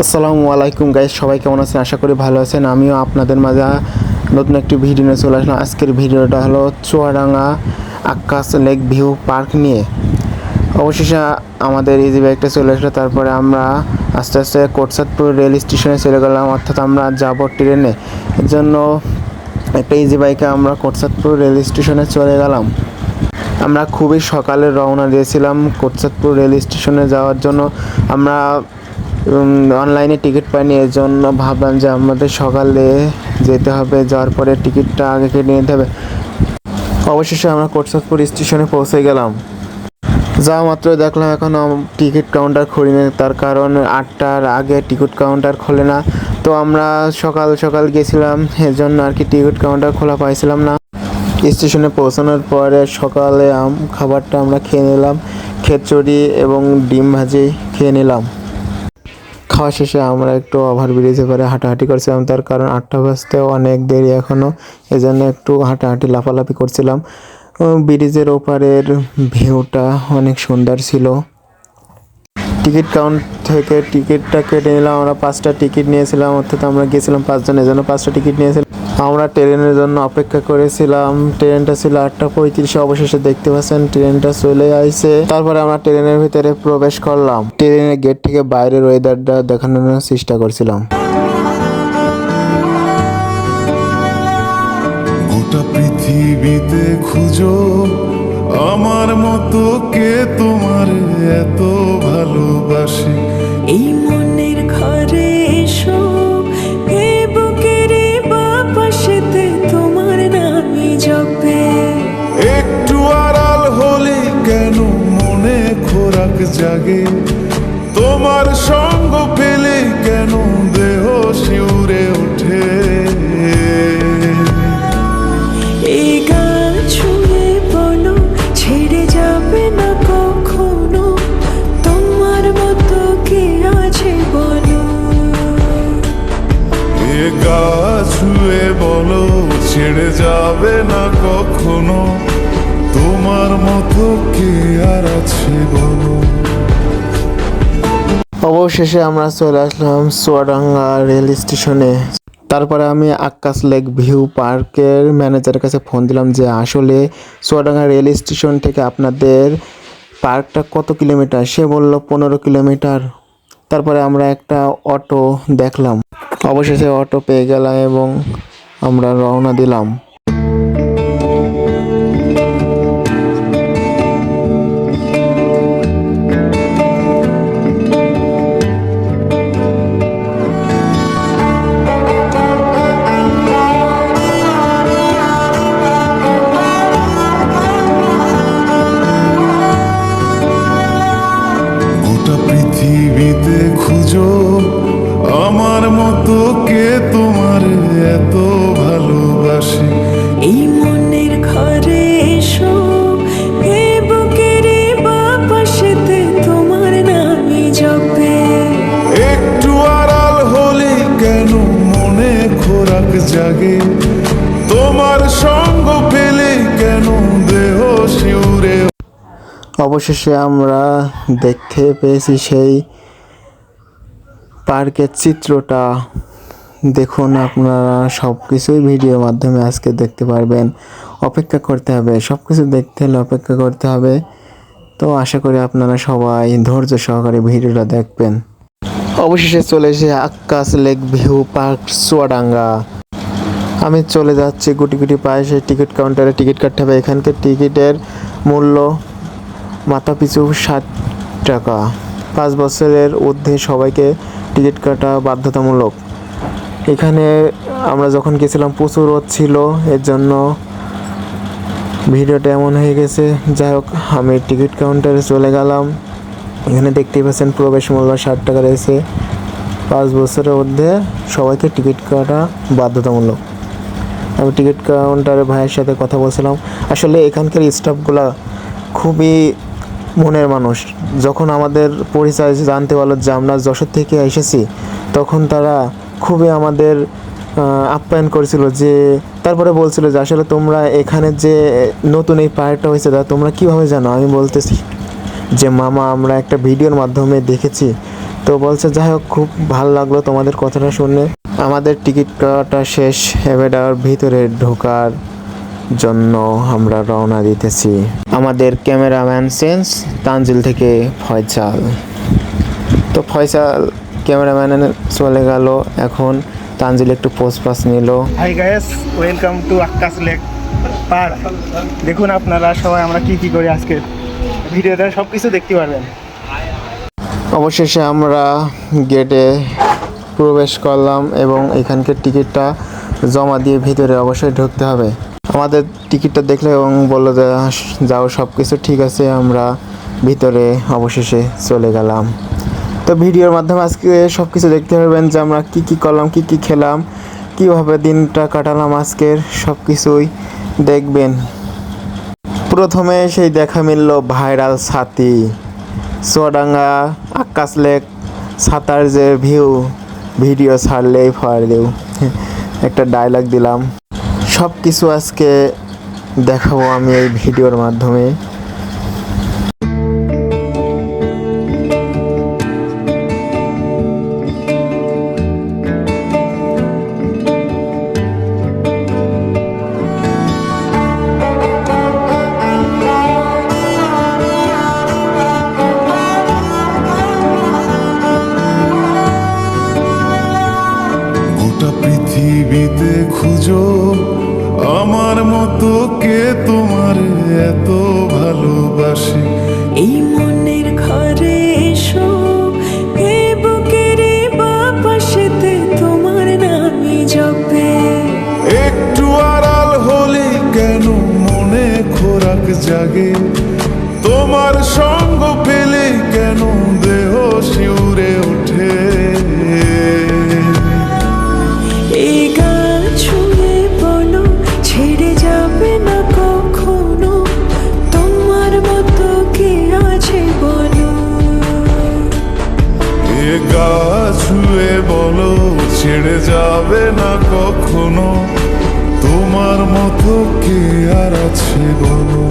আসসালামু আলাইকুম গাইস, সবাই কেমন আছেন? আশা করি ভালো আছেন। আমিও আপনাদের মাঝে নতুন একটি ভিডিও নিয়ে চলে আসলাম। আজকের ভিডিওটা হলো Chuadanga Akkas lake view park নিয়ে। অবশেষে আমাদের ইজি বাইকটা চলে আসলো। তারপরে আমরা আস্তে আস্তে কোটচাঁদপুর রেল স্টেশনে চলে গেলাম, অর্থাৎ আমরা যাব ট্রেনে। এর জন্য একটা ইজি বাইকে আমরা কোটচাঁদপুর রেল স্টেশনে চলে গেলাম। আমরা খুবই সকালে রওনা দিয়েছিলাম কোটচাঁদপুর রেল স্টেশনে যাওয়ার জন্য। আমরা অনলাইনে টিকিট পাইনি, এর জন্য ভাবলাম যে আমাদের সকালে যেতে হবে, যাওয়ার পরে টিকিটটা আগে কেটে নিতে হবে। অবশেষে আমরা কোটচাঁদপুর স্টেশনে পৌঁছে গেলাম। যাওয়া মাত্র দেখলাম এখনও টিকিট কাউন্টার খুলিনি, তার কারণ 8টার আগে টিকিট কাউন্টার খোলে না। তো আমরা সকাল সকাল গেছিলাম, এর জন্য আর কি টিকিট কাউন্টার খোলা পাইছিলাম না। স্টেশনে পৌঁছানোর পরে সকালে খাবারটা আমরা খেয়ে নিলাম, খিচুড়ি এবং ডিম ভাজি খেয়ে নিলাম। খাওয়া শেষে আমরা একটু ওভারব্রিজে করে হাঁটাহাঁটি করছিলাম, তার কারণ 8টা বাজতে অনেক দেরি এখনও, এই জন্য একটু হাঁটাহাঁটি লাফালাফি করছিলাম। ব্রিজের ওপারের ভিউটা অনেক সুন্দর ছিল। টিকিট কাউন্ট থেকে টিকিটটা কেটে নিলাম। আমরা 5টা টিকিট নিয়েছিলাম, অর্থাৎ আমরা গিয়েছিলাম 5 জনের জন্য 5টা টিকিট নিয়েছিলাম। আমরা ট্রেনের জন্য অপেক্ষা করেছিলাম। ট্রেনটা ছিল 8টা 35। অবশেষে দেখতে পাচ্ছেন ট্রেনটা চলে আইছে। তারপরে আমরা ট্রেনের ভিতরে প্রবেশ করলাম। ট্রেনের গেট থেকে বাইরের ওয়েদারটা দেখানোর চেষ্টা করছিলাম। গোটা পৃথিবীতে খুঁজো আমার মতো কে তোমার এত ভালোবাসে। এই মনের ঘরে এসো, এ বুকের বাপাশেতে তোমার নামই জপে। একটু আড়াল হলে কেন মনে খোরাক জাগে, তোমার সঙ্গ পেলে কেন দেহ শিউরে ওঠে। এই গান শুনে বলো ছেড়ে যাবে না কখনো, তোমার মতো কে আছে বলো। এ গা ছুঁয়ে বলো ছেড়ে যাবে না কখনো, তোমার মতো কে আর আছে বলো। অবশেষে আমরা চলে আসলাম চুয়াডাঙ্গা রেল স্টেশনে। তারপরে আমি আক্কাস লেক ভিউ পার্কের ম্যানেজারের কাছে ফোন দিলাম যে আসলে চুয়াডাঙ্গা রেল স্টেশন থেকে আপনাদের পার্কটা কত কিলোমিটার। সে বলল 15 কিলোমিটার। তারপরে আমরা একটা অটো দেখলাম। অবশেষে অটো পেয়ে গেলাম এবং আমরা রওনা দিলাম। গোটা পৃথিবীতে খুঁজো আমার মতো কে তোমার এত ভালোবাসে। এই মনের ঘরে এসো, এ বুকের বাপাশেতে তোমার নামই জপে। একটু আড়াল হলে কেন মনে খোরাক জাগে, তোমার সঙ্গ পেলে কেন দেহ শিউরে। অবশেষে আমরা দেখতে পেয়েছি সেই পার্কের চিত্রটা। দেখুন, আপনারা সব কিছুই ভিডিওর মাধ্যমে আজকে দেখতে পারবেন। অপেক্ষা করতে হবে, সব কিছু দেখতে হলে অপেক্ষা করতে হবে। তো আশা করি আপনারা সবাই ধৈর্য সহকারে ভিডিওটা দেখবেন। অবশেষে চলে এসে Akkas lake view park Chuadanga. আমি চলে যাচ্ছি গুটি গুটি পায়ে সেই টিকিট কাউন্টারে টিকিট কাটতে হবে। এখানকার টিকিটের মূল্য মাথা পিছু 60 টাকা। 5 বছরের ঊর্ধ্বে সবাইকে টিকিট কাটা বাধ্যতামূলক। এখানে আমরা যখন গেছিলাম প্রচুর রোদ ছিল, এর জন্য ভিডিওটা এমন হয়ে গেছে। যাই হোক, আমি টিকিট কাউন্টারে চলে গেলাম। এখানে দেখতেই পাচ্ছেন প্রবেশ মূল্য 60 টাকা রয়েছে। 5 বছরের ঊর্ধ্বে সবাইকে টিকিট কাটা বাধ্যতামূলক। আমি টিকিট কাউন্টারে ভাইয়ের সাথে কথা বলছিলাম। আসলে এখানকার স্টাফগুলা খুবই মনের মানুষ। যখন আমাদের পরিচয় জানতে পারলো যে আমরা যশোর থেকে এসেছি, তখন তারা খুবই আমাদের আপ্যায়ন করেছিল। যে তারপরে বলছিল যে আসলে তোমরা এখানে যে নতুন এই পার্কটা হয়েছে তা তোমরা কীভাবে জানো। আমি বলতেছি যে মামা, আমরা একটা ভিডিওর মাধ্যমে দেখেছি তো বলছে যাই হোক খুব ভালো লাগলো তোমাদের কথাটা শুনে। আমাদের টিকিট কাটা শেষ, এবার ভিতরে ঢোকার জন্য আমরা রওনা দিতেছি। আমাদের ক্যামেরাম্যান চেঞ্জ, তানজিল থেকে ফয়সাল। তো ফয়সাল ক্যামেরাম্যান চলে গেল, এখন তানজিল একটু পোস্ট পাস নিল। Hi guys, welcome to Akkas lake park. দেখুন আপনারা সবাই আমরা কি কি করি আজকে ভিডিওতে সব কিছু দেখতে পারবেন। অবশেষে আমরা গেটে প্রবেশ করলাম এবং এখানকার টিকিটটা জমা দিয়ে ভিতরে অবশ্যই ঢুকতে হবে। আমাদের টিকিটটা দেখলে এবং বললো যে যাও, সব কিছু ঠিক আছে। আমরা ভিতরে অবশেষে চলে গেলাম। তো ভিডিওর মাধ্যমে আজকে সব কিছু দেখতে পারবেন যে আমরা কি কি করলাম, কি কি খেলাম, কীভাবে দিনটা কাটালাম, আজকের সব কিছুই দেখবেন। প্রথমে সেই দেখা মিলল ভাইরাল ছাতি, চুয়াডাঙ্গা আক্কাস লেক ছাতার যে ভিডিও ছাড়লেই ফার দেও, একটা ডায়লগ দিলাম। সব কিছু আজকে দেখাবো আমি এই ভিডিওর মাধ্যমে। গোটা পৃথিবীতে খুঁজো আমার মতো কে তোমার এত ভালোবাসে। এই মনের ঘরে এসো, এ বুকের বাপাশেতে তোমার নামই জপে। একটু আড়াল হলে কেন মনে খোরাক জাগে, তোমার সঙ্গ পেলে কেন দেহ শিউরে ওঠে। এই গান শুনে বলো ছেড়ে যাবে না কখনো, তোমার মতো কে আছে বলো। এ গা ছুঁয়ে বলো ছেড়ে যাবে না কখনো, তোমার মতো কে আর আছে বলো।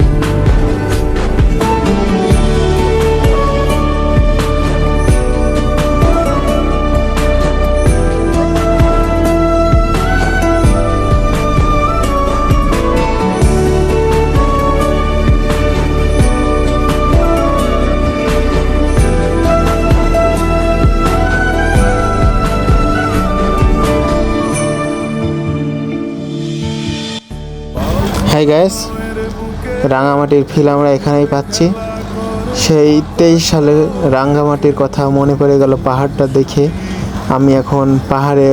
হাই গাইস, রাঙামাটির ফিল আমরা এখানেই পাচ্ছি। সেই 23 সালে রাঙ্গামাটির কথা মনে পড়ে গেল পাহাড়টা দেখে। আমি এখন পাহাড়ে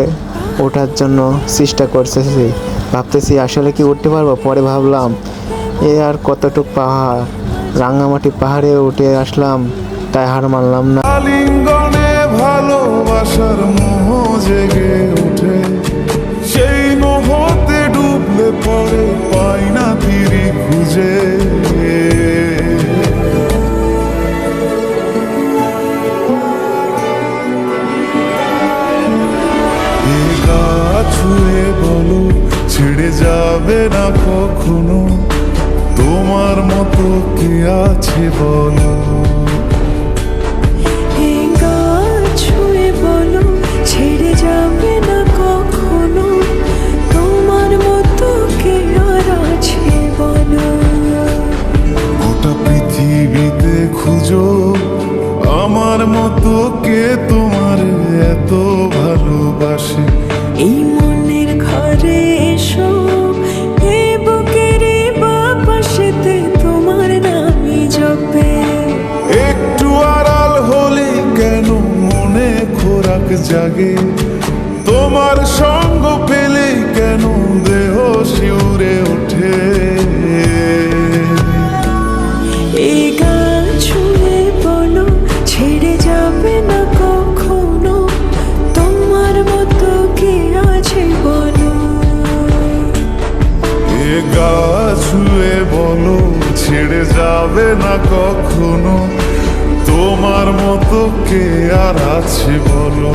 ওঠার জন্য চেষ্টা করতেছি, ভাবতেছি আসলে কি উঠতে পারবো। পরে ভাবলাম আর কতটুক পাহাড়, রাঙ্গামাটি পাহাড়ে উঠে আসলাম, তাই হার মানলাম না। আলিঙ্গনে ভালোবাসার মোহ জেগে ওঠে, সেই মোহতে ডুবলে পরে পাই না তীরে খুঁজে। এ গা ছুঁয়ে বলো ছেড়ে যাবে না কখনো, তোমার মতো কে আছে বলো। এই গান ছুঁয়ে বলো ছেড়ে যাবে না কখনো, তোমার মতো কে আর আছে বলো। গোটা পৃথিবীতে খুঁজো আমার মতো কে তোমার এত ভালোবাসে। এই মনের ঘরে এসো, এ বুকের বাপাশেতে তোমার নামই জপে। একটু আড়াল হলে কেন মনে খোরাক জাগে, তোমার সঙ্গ পেলে কেন দেহ শিউরে ওঠে। এই গান ছুঁয়ে বলো ছেড়ে যাবে না কখনো, তোমার মতো কে আছে বলো। এ গা ছুঁয়ে বলো ছেড়ে যাবে না কখনো, তোমার মতো কে আর আছে বলো।